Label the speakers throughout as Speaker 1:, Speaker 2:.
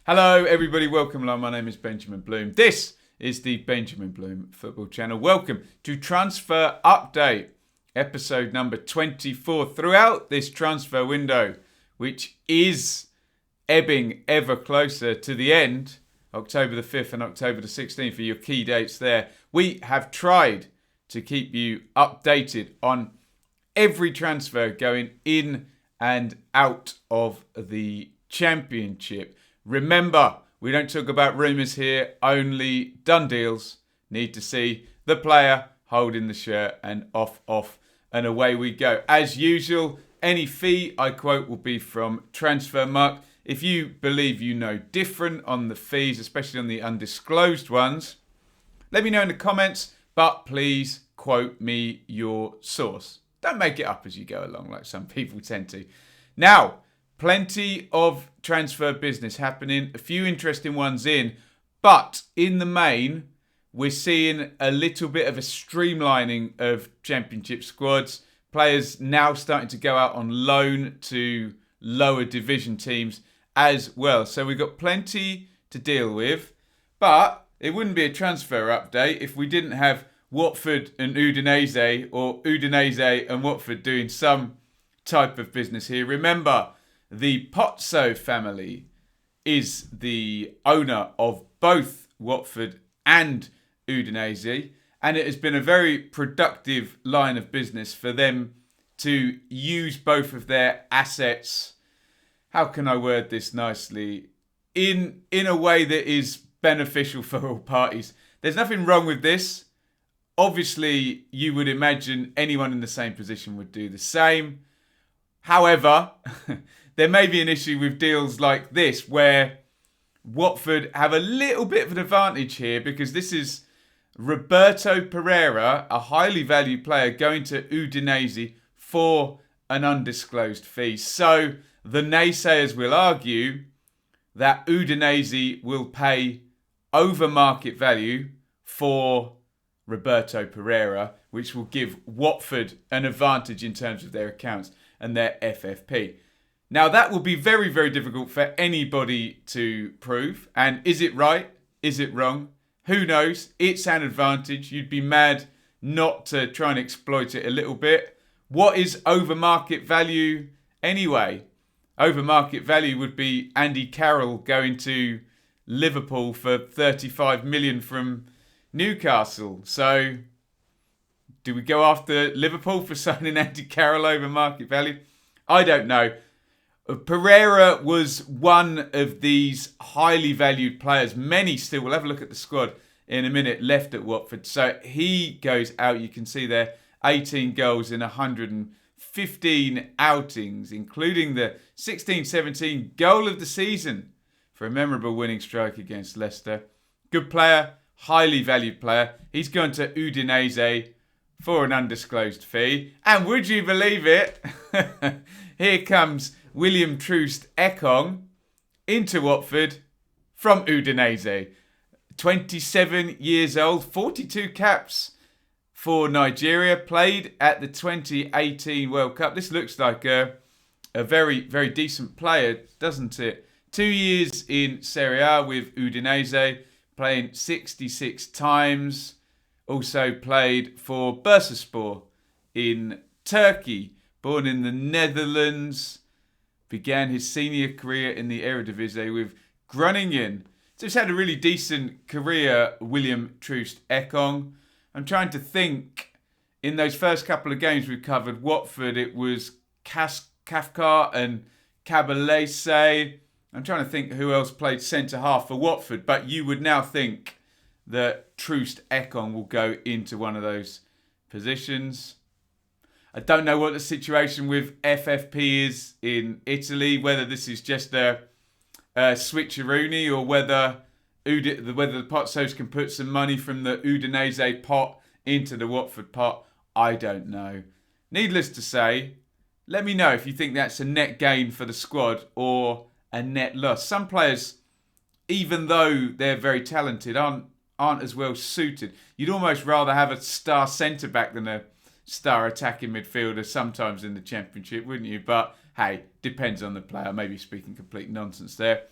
Speaker 1: Hello everybody, welcome along. My name is Benjamin Bloom. This is the Benjamin Bloom Football Channel. Welcome to Transfer Update, episode number 24. Throughout this transfer window, which is ebbing ever closer to the end, October the 5th and October the 16th for your key dates there, we have tried to keep you updated on every transfer going in and out of the Championship. Remember, we don't talk about rumours here, only done deals. Need to see the player holding the shirt and off, and away we go. As usual, any fee I quote will be from Transfermarkt. If you believe you know different on the fees, especially on the undisclosed ones, let me know in the comments, but please quote me your source. Don't make it up as you go along like some people tend to. Now, plenty of transfer business happening, a few interesting ones in, but in the main, we're seeing a little bit of a streamlining of Championship squads. Players now starting to go out on loan to lower division teams as well. So we've got plenty to deal with, but it wouldn't be a transfer update if we didn't have Watford and Udinese, or Udinese and Watford doing some type of business here. Remember, the Pozzo family is the owner of both Watford and Udinese, and it has been a very productive line of business for them to use both of their assets, how can I word this nicely, in a way that is beneficial for all parties. There's nothing wrong with this. Obviously, you would imagine anyone in the same position would do the same. However, there may be an issue with deals like this where Watford have a little bit of an advantage here, because this is Roberto Pereira, a highly valued player, going to Udinese for an undisclosed fee. So the naysayers will argue that Udinese will pay over market value for Roberto Pereira, which will give Watford an advantage in terms of their accounts and their FFP. Now, that will be very, very difficult for anybody to prove. And is it right? Is it wrong? Who knows? It's an advantage. You'd be mad not to try and exploit it a little bit. What is over market value anyway? Over market value would be Andy Carroll going to Liverpool for 35 million from Newcastle. So, do we go after Liverpool for signing Andy Carroll over market value? I don't know. Pereira was one of these highly valued players. Many still, we'll have a look at the squad in a minute, left at Watford. So he goes out. You can see there 18 goals in 115 outings, including the 16-17 goal of the season for a memorable winning strike against Leicester. Good player, highly valued player. He's gone to Udinese for an undisclosed fee. And would you believe it? Here comes William Troost Ekong into Watford from Udinese. 27 years old, 42 caps for Nigeria, played at the 2018 World Cup. This looks like a very, very decent player, doesn't it? 2 years in Serie A with Udinese, playing 66 times. Also played for Bursaspor in Turkey. Born in the Netherlands. Began his senior career in the Eredivisie with Groningen. So he's had a really decent career, William Troost Ekong. I'm trying to think, in those first couple of games we covered Watford, it was Kafka and Cabalese. I'm trying to think who else played centre-half for Watford, but you would now think that Troost Ekong will go into one of those positions. I don't know what the situation with FFP is in Italy, whether this is just a switcheroony or whether the Pozzos can put some money from the Udinese pot into the Watford pot. I don't know. Needless to say, let me know if you think that's a net gain for the squad or a net loss. Some players, even though they're very talented, aren't as well suited. You'd almost rather have a star centre-back than a star attacking midfielder sometimes in the Championship, wouldn't you? But hey, depends on the player. Maybe speaking complete nonsense there.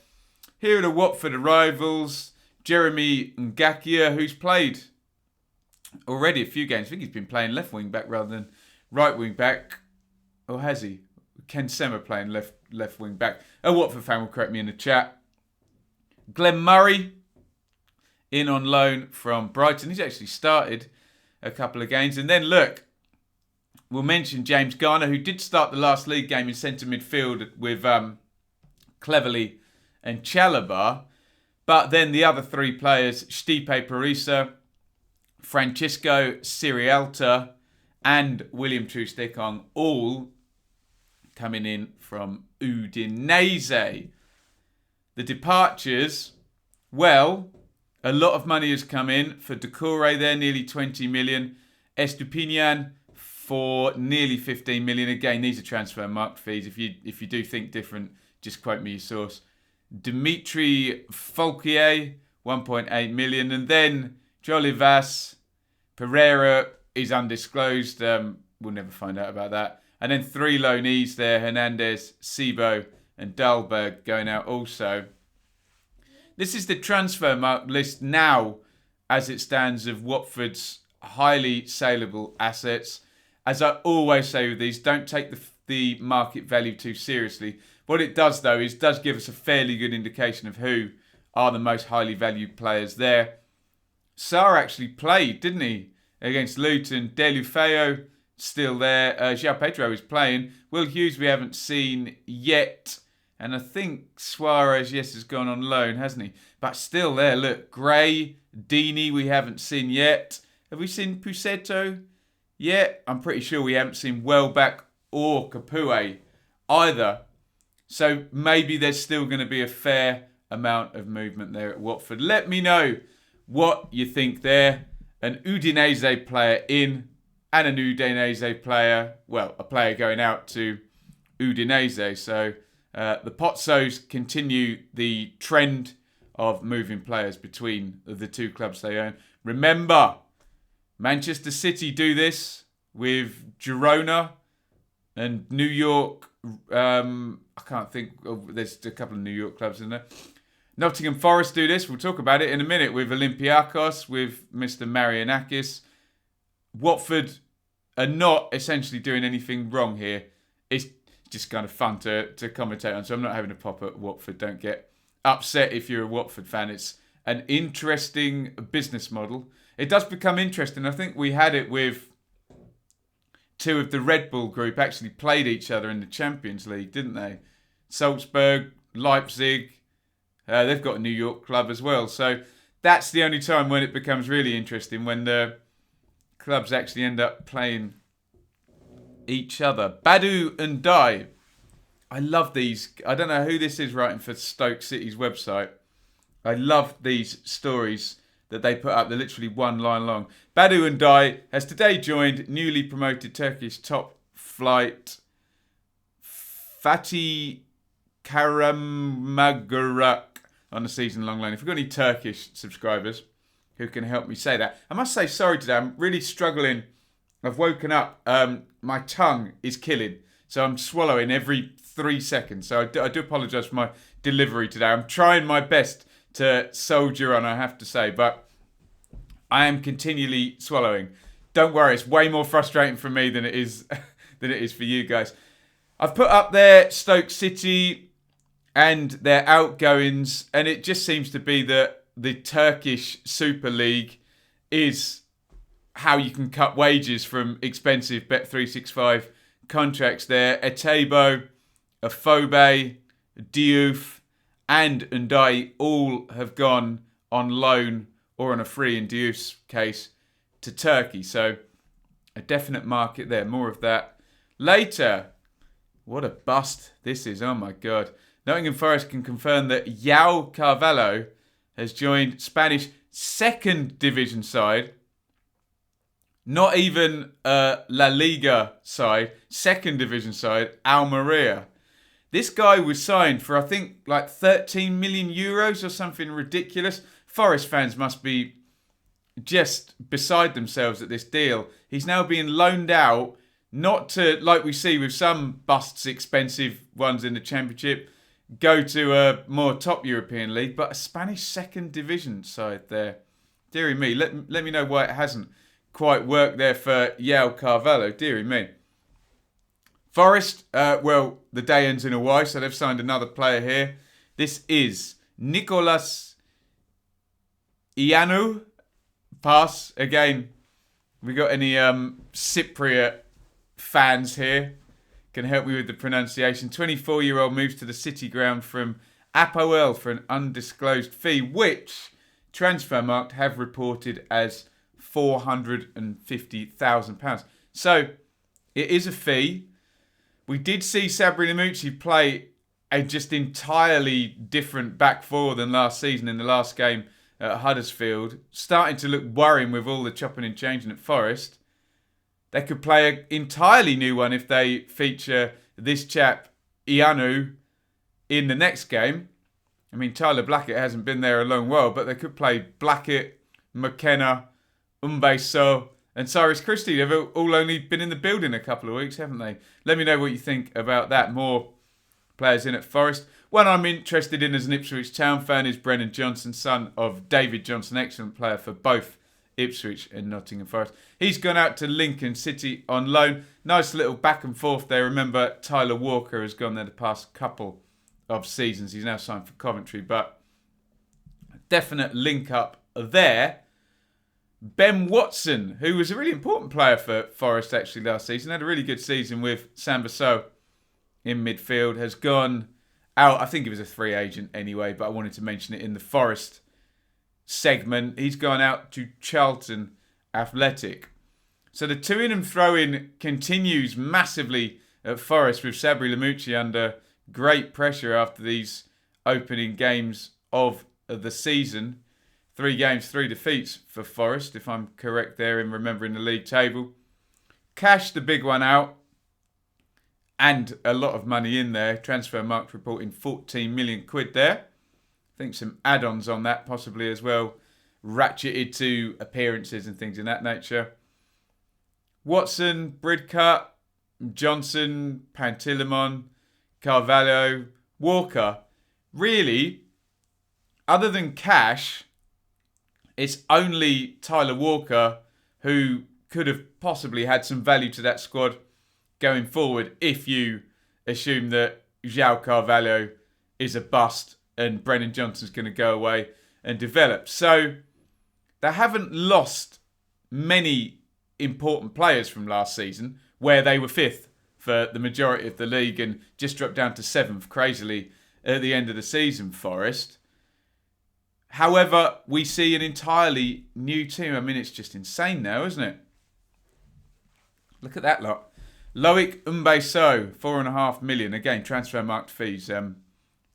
Speaker 1: Here are the Watford arrivals. Jeremy Ngakia, who's played already a few games. I think he's been playing left wing back rather than right wing back. Or has he? Ken Sema playing left wing back. A Watford fan will correct me in the chat. Glenn Murray in on loan from Brighton. He's actually started a couple of games. And then look, we'll mention James Garner, who did start the last league game in centre midfield with Cleverley and Chalobah. But then the other three players, Stipe Parisa, Francisco Sirialta, and William Troost-Ekong, all coming in from Udinese. The departures, well, a lot of money has come in for Doucouré there, nearly 20 million. Estupinian for nearly 15 million. Again, these are transfer market fees. If you do think different, just quote me your source. Dimitri Folquier, 1.8 million. And then Jolivas Pereira is undisclosed. We'll never find out about that. And then three loanees there, Hernandez, Sibo and Dahlberg going out also. This is the transfer market list now as it stands of Watford's highly saleable assets. As I always say with these, don't take the market value too seriously. What it does though is does give us a fairly good indication of who are the most highly valued players there. Sarr actually played, didn't he, against Luton. Deulofeu still there. João Pedro is playing. Will Hughes we haven't seen yet. And I think Suarez, yes, has gone on loan, hasn't he? But still there, look. Gray, Deeney we haven't seen yet. Have we seen Pusetto yet? I'm pretty sure we haven't seen Welbeck or Capoue either. So maybe there's still going to be a fair amount of movement there at Watford. Let me know what you think there. An Udinese player in and an Udinese player, well, a player going out to Udinese. So the Pozzos continue the trend of moving players between the two clubs they own. Remember, Manchester City do this with Girona and New York. I can't think of, there's a couple of New York clubs in there. Nottingham Forest do this. We'll talk about it in a minute with Olympiacos, with Mr. Marianakis. Watford are not essentially doing anything wrong here. It's just kind of fun to commentate on. So I'm not having a pop at Watford. Don't get upset if you're a Watford fan. It's an interesting business model. It does become interesting. I think we had it with two of the Red Bull group actually played each other in the Champions League, didn't they? Salzburg, Leipzig. They've got a New York club as well. So that's the only time when it becomes really interesting, when the clubs actually end up playing each other. Badu and Dai. I love these. I don't know who this is writing for Stoke City's website. I love these stories that they put up. They're literally one line long. Badu and Dai has today joined newly promoted Turkish top flight Fatih Karamagarak on a season-long loan. If we've got any Turkish subscribers who can help me say that. I must say sorry today. I'm really struggling. I've woken up. My tongue is killing. So I'm swallowing every 3 seconds. So I do apologise for my delivery today. I'm trying my best to soldier on, I have to say. But I am continually swallowing. Don't worry. It's way more frustrating for me than it is for you guys. I've put up there Stoke City and their outgoings, and it just seems to be that the Turkish Super League is how you can cut wages from expensive Bet365 contracts there. Etebo, Afobe, Diouf and Ndai all have gone on loan or on a free in Diouf's case to Turkey. So a definite market there. More of that later. What a bust this is. Oh my God. Nottingham Forest can confirm that João Carvalho has joined Spanish second division side. Not even La Liga side. Second division side. Almeria. This guy was signed for, I think, like 13 million euros or something ridiculous. Forest fans must be just beside themselves at this deal. He's now being loaned out, not to, like we see with some busts, expensive ones in the Championship, go to a more top European league, but a Spanish second division side there. Deary me, let me know why it hasn't quite worked there for Yale Carvalho. Deary me. Forest, well, the day ends in a Y, so they've signed another player here. This is Nicolas Ianu. Pass. Again, we got any Cypriot fans here? Can help me with the pronunciation. 24-year-old moves to the City ground from Apoel for an undisclosed fee, which Transfermarkt have reported as £450,000. So, it is a fee. We did see Sabri Lamucci play a just entirely different back four than last season in the last game at Huddersfield. Starting to look worrying with all the chopping and changing at Forest. They could play an entirely new one if they feature this chap, Ianu, in the next game. I mean, Tyler Blackett hasn't been there a long while, but they could play Blackett, McKenna, Umbeso, and Cyrus Christie. They've all only been in the building a couple of weeks, haven't they? Let me know what you think about that. More players in at Forest. One I'm interested in as an Ipswich Town fan is Brennan Johnson, son of David Johnson, excellent player for both Ipswich and Nottingham Forest. He's gone out to Lincoln City on loan. Nice little back and forth there. Remember, Tyler Walker has gone there the past couple of seasons. He's now signed for Coventry, but definite link up there. Ben Watson, who was a really important player for Forest actually last season, had a really good season with Sambasso in midfield, has gone out. I think he was a free agent anyway, but I wanted to mention it in the Forest segment. He's gone out to Charlton Athletic. So the to in and throw in continues massively at Forest with Sabri Lamucci under great pressure after these opening games of the season. 3 games, 3 defeats for Forest, if I'm correct there in remembering the league table. Cash the big one out and a lot of money in there. Transfermarkt reporting 14 million quid there. I think some add-ons on that possibly as well, ratcheted to appearances and things in that nature. Watson, Bridcut, Johnson, Pantilimon, Carvalho, Walker. Really, other than Cash, it's only Tyler Walker who could have possibly had some value to that squad going forward if you assume that João Carvalho is a bust and Brennan Johnson's going to go away and develop. So they haven't lost many important players from last season, where they were 5th for the majority of the league and just dropped down to 7th, crazily, at the end of the season, Forest. However, we see an entirely new team. I mean, it's just insane now, isn't it? Look at that lot. Loic Umbeso, 4.5 million. Again, Transfermarkt fees.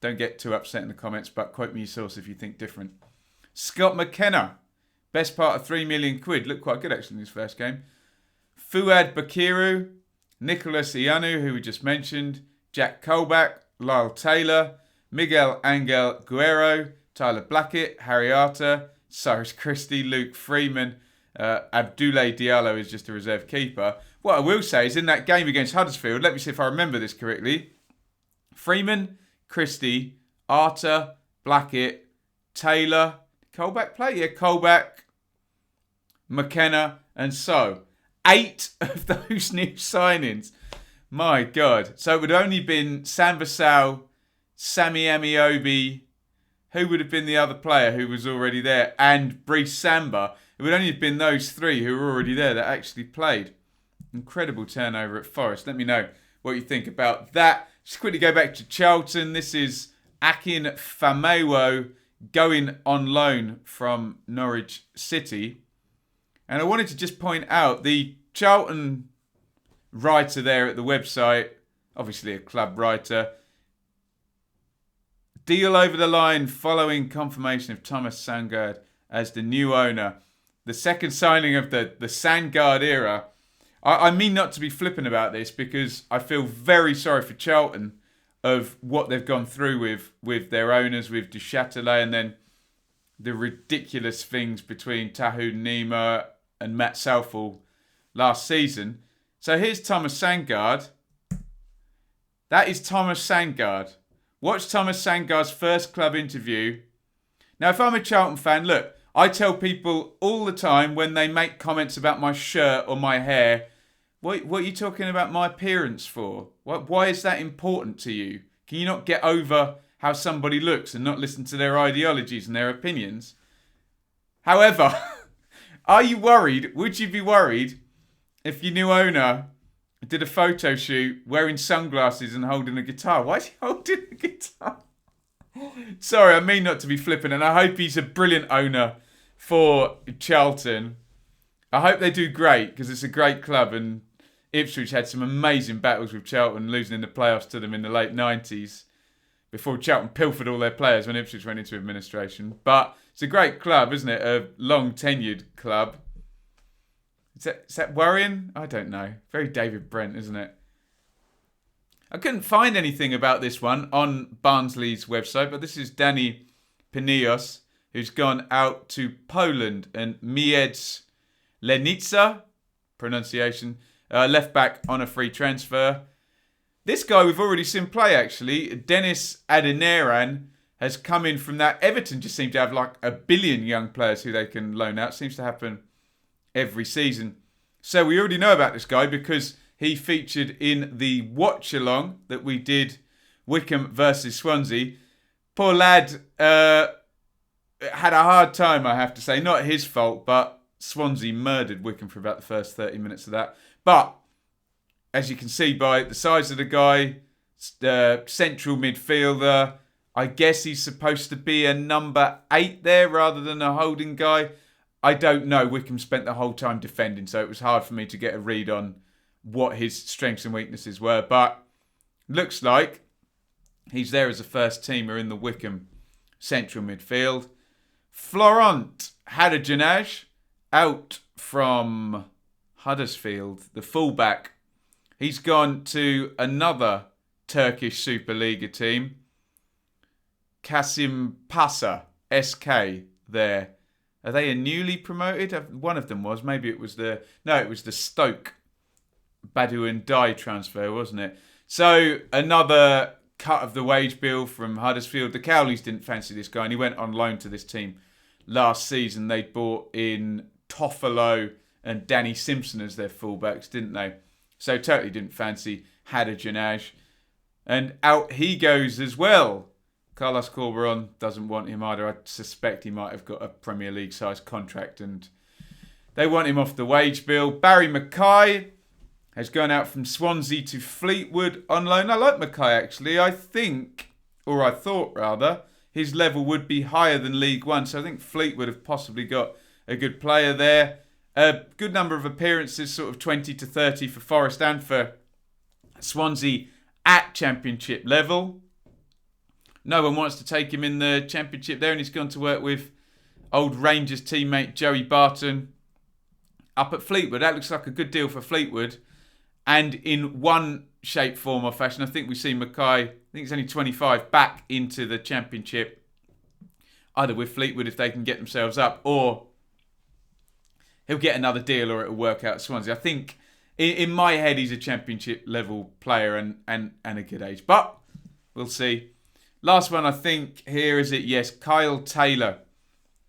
Speaker 1: Don't get too upset in the comments, but quote me your source if you think different. Scott McKenna, best part of 3 million quid. Looked quite good actually in his first game. Fuad Bakiru, Nicolas Ianu, who we just mentioned, Jack Colback, Lyle Taylor, Miguel Angel Guerrero, Tyler Blackett, Harry Arter, Cyrus Christie, Luke Freeman, Abdoulaye Diallo is just a reserve keeper. What I will say is in that game against Huddersfield, let me see if I remember this correctly, Freeman, Christie, Arter, Blackett, Taylor, Colback play? Yeah, Colback, McKenna, and so 8 of those new signings. My God. So it would only been Sambasau, Sammy Amiobi, who would have been the other player who was already there, and Brice Samba. It would only have been those 3 who were already there that actually played. Incredible turnover at Forest. Let me know what you think about that. Just quickly go back to Charlton. This is Akin Famewo going on loan from Norwich City. And I wanted to just point out the Charlton writer there at the website, obviously a club writer, deal over the line following confirmation of Thomas Sandgaard as the new owner. The second signing of the Sandgaard era. I mean not to be flippant about this because I feel very sorry for Charlton of what they've gone through with their owners, with Du Châtelet, and then the ridiculous things between Tahoud Nima and Matt Southall last season. So here's Thomas Sandgaard. That is Thomas Sandgaard. Watch Thomas Sangar's first club interview. Now, if I'm a Charlton fan, look, I tell people all the time when they make comments about my shirt or my hair, what are you talking about my appearance for? Why is that important to you? Can you not get over how somebody looks and not listen to their ideologies and their opinions? However, are you worried? Would you be worried if your new owner did a photo shoot wearing sunglasses and holding a guitar? Why is he holding a guitar? Sorry, I mean not to be flippant, and I hope he's a brilliant owner for Charlton. I hope they do great, because it's a great club, and Ipswich had some amazing battles with Charlton, losing in the playoffs to them in the late 90s, before Charlton pilfered all their players when Ipswich went into administration. But it's a great club, isn't it? A long-tenured club. Is that worrying? I don't know. Very David Brent, isn't it? I couldn't find anything about this one on Barnsley's website, but this is Danny Pinios, who's gone out to Poland, and Miedz Lenica, pronunciation, left back on a free transfer. This guy we've already seen play, actually. Dennis Adeniran has come in from that. Everton just seem to have like a billion young players who they can loan out. Seems to happen every season. So we already know about this guy because he featured in the watch-along that we did, Wycombe versus Swansea. Poor lad had a hard time, I have to say. Not his fault, but Swansea murdered Wycombe for about the first 30 minutes of that. But, as you can see by the size of the guy, central midfielder, I guess he's supposed to be a number 8 there rather than a holding guy. I don't know. Wycombe spent the whole time defending, so it was hard for me to get a read on what his strengths and weaknesses were. But looks like he's there as a first teamer in the Wycombe central midfield. Florent Haradjanaj out from Huddersfield, the fullback. He's gone to another Turkish Superliga team. Kasimpasa SK there. Are they a newly promoted? One of them was. Maybe it was the Stoke Badu and Dye transfer, wasn't it? So another cut of the wage bill from Huddersfield. The Cowleys didn't fancy this guy, and he went on loan to this team last season. They brought in Toffolo and Danny Simpson as their fullbacks, didn't they? So totally didn't fancy Haradjanaj. And out he goes as well. Carlos Corberon doesn't want him either. I suspect he might have got a Premier League-sized contract and they want him off the wage bill. Barry Mackay has gone out from Swansea to Fleetwood on loan. I like Mackay, actually. I thought rather, his level would be higher than League One. So I think Fleetwood have possibly got a good player there. A good number of appearances, sort of 20 to 30 for Forest and for Swansea at Championship level. No one wants to take him in the Championship there, and he's gone to work with old Rangers teammate Joey Barton up at Fleetwood. That looks like a good deal for Fleetwood. And in one shape, form or fashion, I think we see Mackay, I think he's only 25, back into the Championship, either with Fleetwood if they can get themselves up, or he'll get another deal or it'll work out at Swansea. I think, in my head, he's a Championship level player and a good age. But we'll see. Last one, I think, here is it. Yes, Kyle Taylor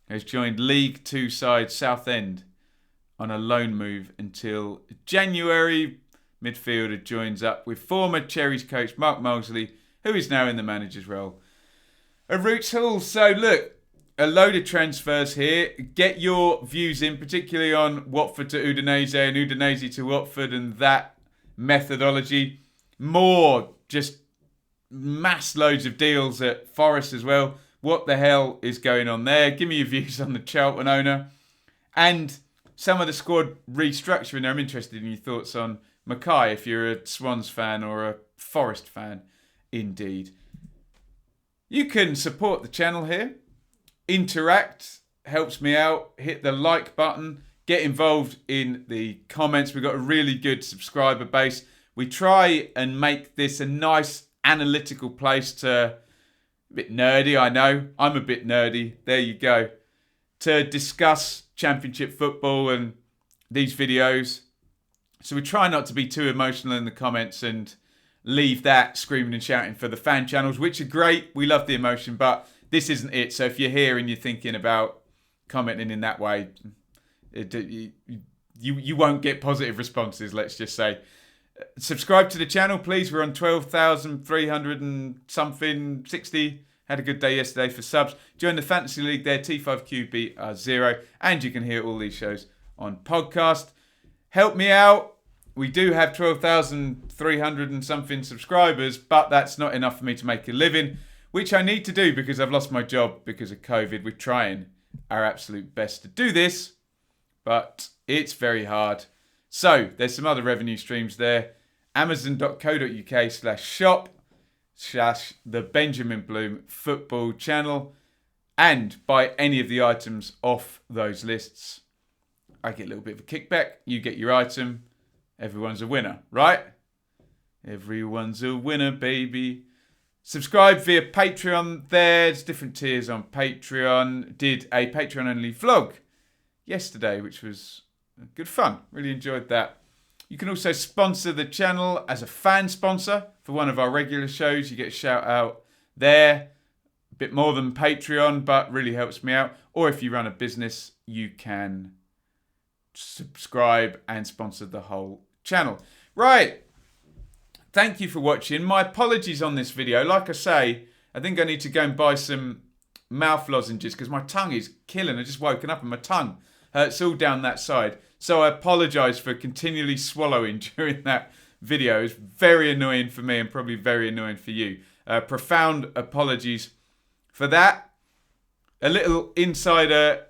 Speaker 1: has joined League Two side Southend on a loan move until January. Midfielder joins up with former Cherries coach Mark Molesley, who is now in the manager's role at Roots Hall. So look, a load of transfers here. Get your views in, particularly on Watford to Udinese and Udinese to Watford and that methodology. More just mass loads of deals at Forest as well. What the hell is going on there? Give me your views on the Charlton owner and some of the squad restructuring. I'm interested in your thoughts on Mackay, if you're a Swans fan or a Forest fan, indeed. You can support the channel here. Interact, helps me out. Hit the like button. Get involved in the comments. We've got a really good subscriber base. We try and make this a nice analytical place to... A bit nerdy, I know. I'm a bit nerdy. There you go. To discuss Championship football and these videos. So we try not to be too emotional in the comments and leave that screaming and shouting for the fan channels, which are great. We love the emotion, but this isn't it. So if you're here and you're thinking about commenting in that way, you won't get positive responses, let's just say. Subscribe to the channel, please. We're on 12,300 and something, 60. Had a good day yesterday for subs. Join the Fantasy League there, T5QB0. And you can hear all these shows on podcast. Help me out. We do have 12,300 and something subscribers, but that's not enough for me to make a living, which I need to do because I've lost my job because of COVID. We're trying our absolute best to do this, but it's very hard. So there's some other revenue streams there. Amazon.co.uk/shop/the Benjamin Bloom football channel, and buy any of the items off those lists. I get a little bit of a kickback. You get your item. Everyone's a winner, right? Everyone's a winner, baby. Subscribe via Patreon there. There's different tiers on Patreon. Did a Patreon-only vlog yesterday, which was good fun. Really enjoyed that. You can also sponsor the channel as a fan sponsor for one of our regular shows. You get a shout out there. A bit more than Patreon, but really helps me out. Or if you run a business, you can subscribe and sponsor the whole channel. Right. Thank you for watching. My apologies on this video. Like I say, I think I need to go and buy some mouth lozenges because my tongue is killing. I've just woken up and my tongue hurts all down that side. So I apologise for continually swallowing during that video. It's very annoying for me and probably very annoying for you. Profound apologies for that. A little insider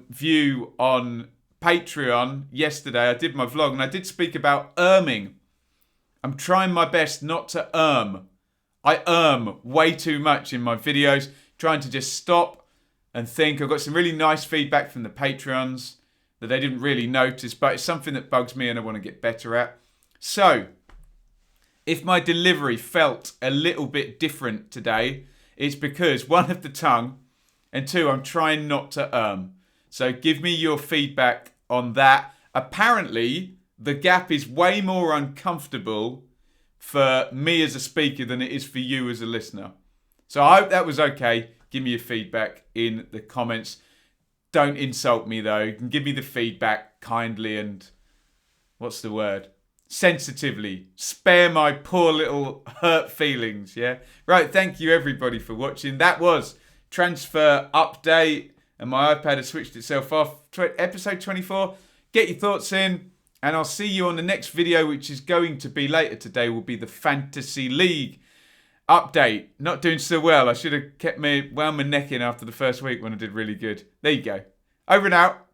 Speaker 1: view on Patreon yesterday. I did my vlog and I did speak about erming. I'm trying my best not to erm. I way too much in my videos, trying to just stop and think. I've got some really nice feedback from the Patreons that they didn't really notice, but it's something that bugs me and I want to get better at. So, if my delivery felt a little bit different today, it's because one, of the tongue, and two, I'm trying not to So give me your feedback on that. Apparently, the gap is way more uncomfortable for me as a speaker than it is for you as a listener. So I hope that was okay. Give me your feedback in the comments. Don't insult me though. You can give me the feedback kindly and, what's the word? Sensitively. Spare my poor little hurt feelings, yeah? Right, thank you everybody for watching. That was Transfer Update, and my iPad has switched itself off. Episode 24. Get your thoughts in, and I'll see you on the next video, which is going to be later today, will be the Fantasy League update. Not doing so well. I should have kept wound my neck in after the first week when I did really good. There you go. Over and out.